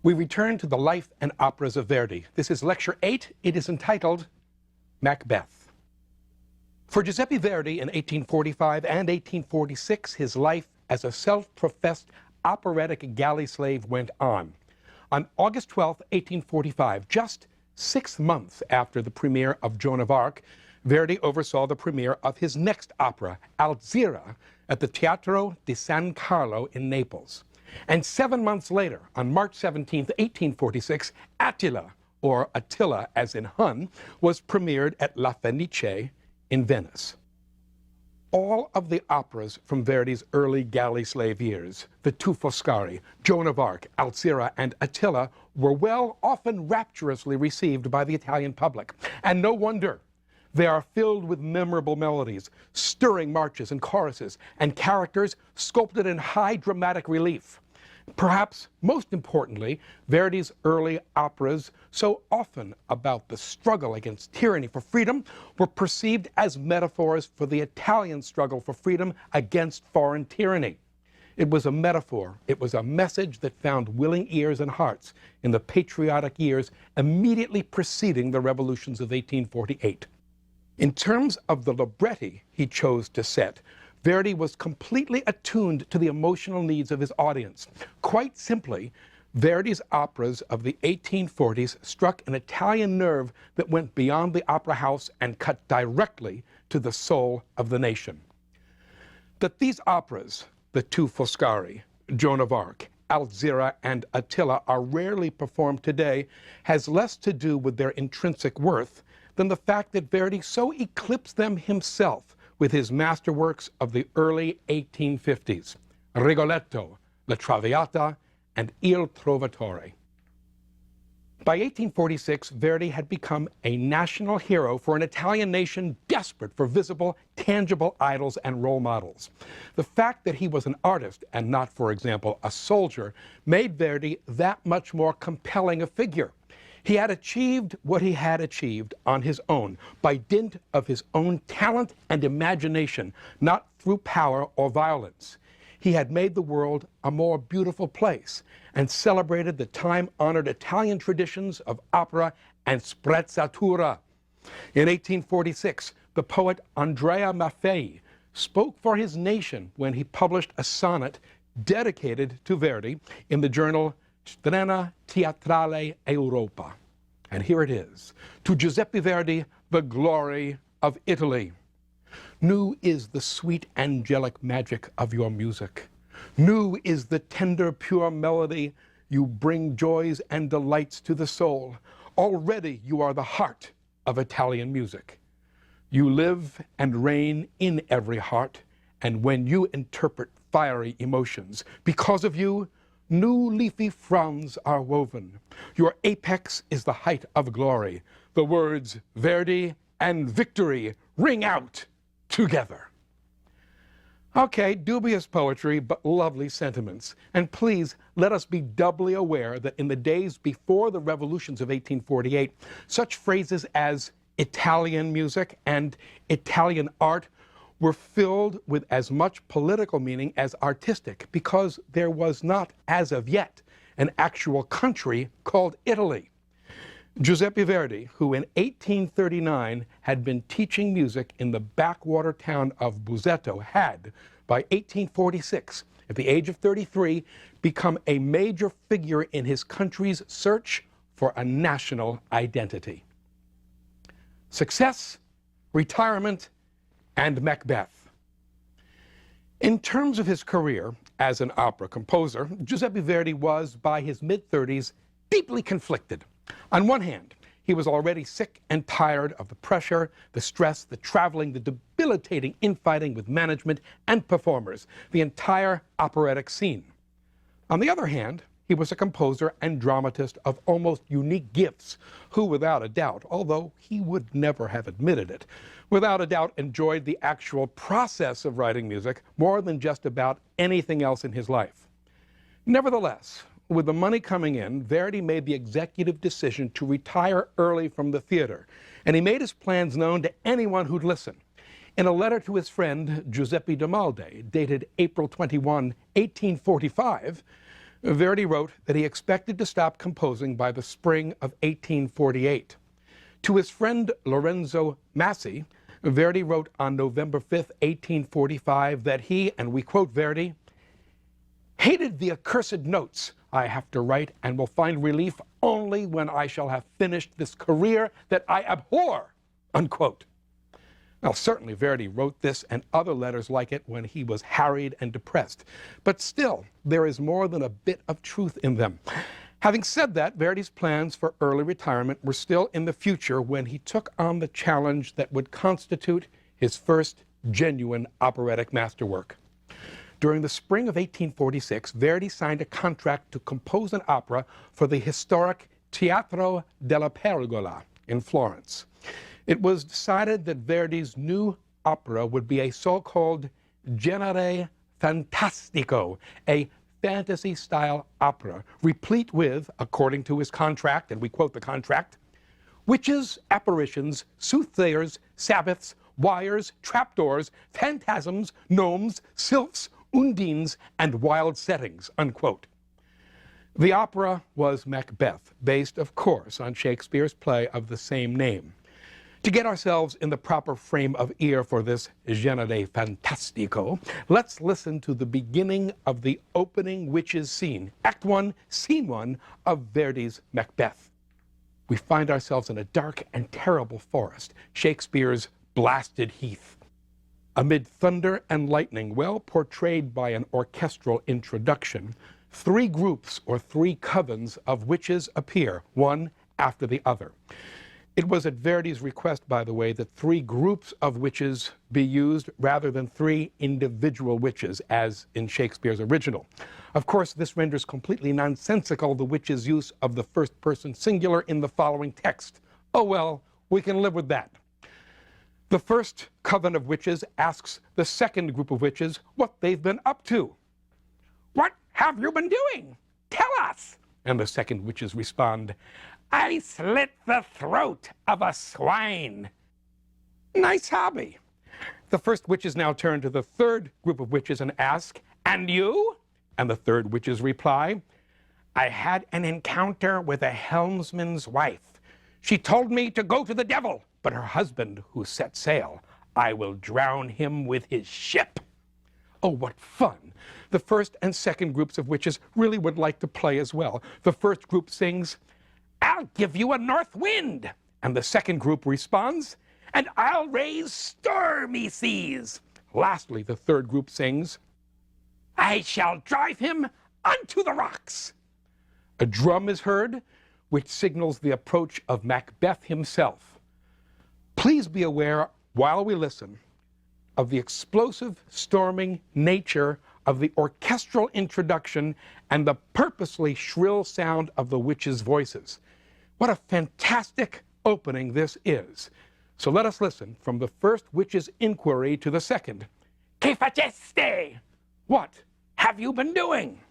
We return to the life and operas of Verdi. This is Lecture 8. It is entitled Macbeth. For Giuseppe Verdi in 1845 and 1846, his life as a self-professed operatic galley slave went on. On August 12, 1845, just 6 months after the premiere of Joan of Arc, Verdi oversaw the premiere of his next opera, Alzira, at the Teatro di San Carlo in Naples. And 7 months later, on March 17, 1846, Attila, or Attila as in Hun, was premiered at La Fenice in Venice. All of the operas from Verdi's early galley slave years, the two Foscari, Joan of Arc, Alzira, and Attila, were often rapturously received by the Italian public. And no wonder. They are filled with memorable melodies, stirring marches and choruses, and characters sculpted in high dramatic relief. Perhaps most importantly, Verdi's early operas, so often about the struggle against tyranny for freedom, were perceived as metaphors for the Italian struggle for freedom against foreign tyranny. It was a metaphor, it was a message that found willing ears and hearts in the patriotic years immediately preceding the revolutions of 1848. In terms of the libretti he chose to set, Verdi was completely attuned to the emotional needs of his audience. Quite simply, Verdi's operas of the 1840s struck an Italian nerve that went beyond the opera house and cut directly to the soul of the nation. That these operas, the two Foscari, Joan of Arc, Alzira, and Attila, are rarely performed today has less to do with their intrinsic worth than the fact that Verdi so eclipsed them himself with his masterworks of the early 1850s, Rigoletto, La Traviata, and Il Trovatore. By 1846, Verdi had become a national hero for an Italian nation desperate for visible, tangible idols and role models. The fact that he was an artist and not, for example, a soldier, made Verdi that much more compelling a figure. He had achieved what he had achieved on his own, by dint of his own talent and imagination, not through power or violence. He had made the world a more beautiful place and celebrated the time-honored Italian traditions of opera and sprezzatura. In 1846, the poet Andrea Maffei spoke for his nation when he published a sonnet dedicated to Verdi in the journal Scena Teatrale Europa. And here it is. To Giuseppe Verdi, the glory of Italy. New is the sweet angelic magic of your music. New is the tender pure melody. You bring joys and delights to the soul. Already you are the heart of Italian music. You live and reign in every heart, and when you interpret fiery emotions, because of you, new leafy fronds are woven. Your apex is the height of glory. The words Verdi and victory ring out together. Okay, dubious poetry, but lovely sentiments. And please, let us be doubly aware that in the days before the revolutions of 1848, such phrases as Italian music and Italian art were filled with as much political meaning as artistic, because there was not, as of yet, an actual country called Italy. Giuseppe Verdi, who in 1839 had been teaching music in the backwater town of Busseto, had, by 1846, at the age of 33, become a major figure in his country's search for a national identity. Success, retirement, and Macbeth. In terms of his career as an opera composer, Giuseppe Verdi was, by his mid-30s, deeply conflicted. On one hand, he was already sick and tired of the pressure, the stress, the traveling, the debilitating infighting with management and performers, the entire operatic scene. On the other hand, he was a composer and dramatist of almost unique gifts, who without a doubt, although he would never have admitted it, without a doubt enjoyed the actual process of writing music more than just about anything else in his life. Nevertheless, with the money coming in, Verdi made the executive decision to retire early from the theater, and he made his plans known to anyone who'd listen. In a letter to his friend Giuseppe Domalde, dated April 21, 1845, Verdi wrote that he expected to stop composing by the spring of 1848. To his friend Lorenzo Massi, Verdi wrote on November 5th, 1845, that he, and we quote Verdi, hated the accursed notes I have to write and will find relief only when I shall have finished this career that I abhor, unquote. Now, certainly Verdi wrote this and other letters like it when he was harried and depressed, but still, there is more than a bit of truth in them. Having said that, Verdi's plans for early retirement were still in the future when he took on the challenge that would constitute his first genuine operatic masterwork. During the spring of 1846, Verdi signed a contract to compose an opera for the historic Teatro della Pergola in Florence. It was decided that Verdi's new opera would be a so-called Genere fantastico, a fantasy-style opera, replete with, according to his contract, and we quote the contract, witches, apparitions, soothsayers, sabbaths, wires, trapdoors, phantasms, gnomes, sylphs, undines, and wild settings, unquote. The opera was Macbeth, based, of course, on Shakespeare's play of the same name. To get ourselves in the proper frame of ear for this Genere fantastico, let's listen to the beginning of the opening witches scene, Act 1, Scene 1 of Verdi's Macbeth. We find ourselves in a dark and terrible forest, Shakespeare's blasted heath. Amid thunder and lightning, well portrayed by an orchestral introduction, three groups or three covens of witches appear, one after the other. It was at Verdi's request, by the way, that three groups of witches be used rather than three individual witches, as in Shakespeare's original. Of course, this renders completely nonsensical the witches' use of the first-person singular in the following text. Oh well, we can live with that. The first coven of witches asks the second group of witches what they've been up to. "What have you been doing? Tell us!" And the second witches respond, "I slit the throat of a swine." Nice hobby. The first witches now turn to the third group of witches and ask, "And you?" And the third witches reply, "I had an encounter with a helmsman's wife. She told me to go to the devil, but her husband, who set sail, I will drown him with his ship." Oh, what fun. The first and second groups of witches really would like to play as well. The first group sings, "I'll give you a north wind." And the second group responds, "And I'll raise stormy seas." Lastly, the third group sings, "I shall drive him unto the rocks." A drum is heard, which signals the approach of Macbeth himself. Please be aware, while we listen, of the explosive, storming nature of the orchestral introduction and the purposely shrill sound of the witches' voices. What a fantastic opening this is. So let us listen from the first witch's inquiry to the second. "Que faceste?" What have you been doing?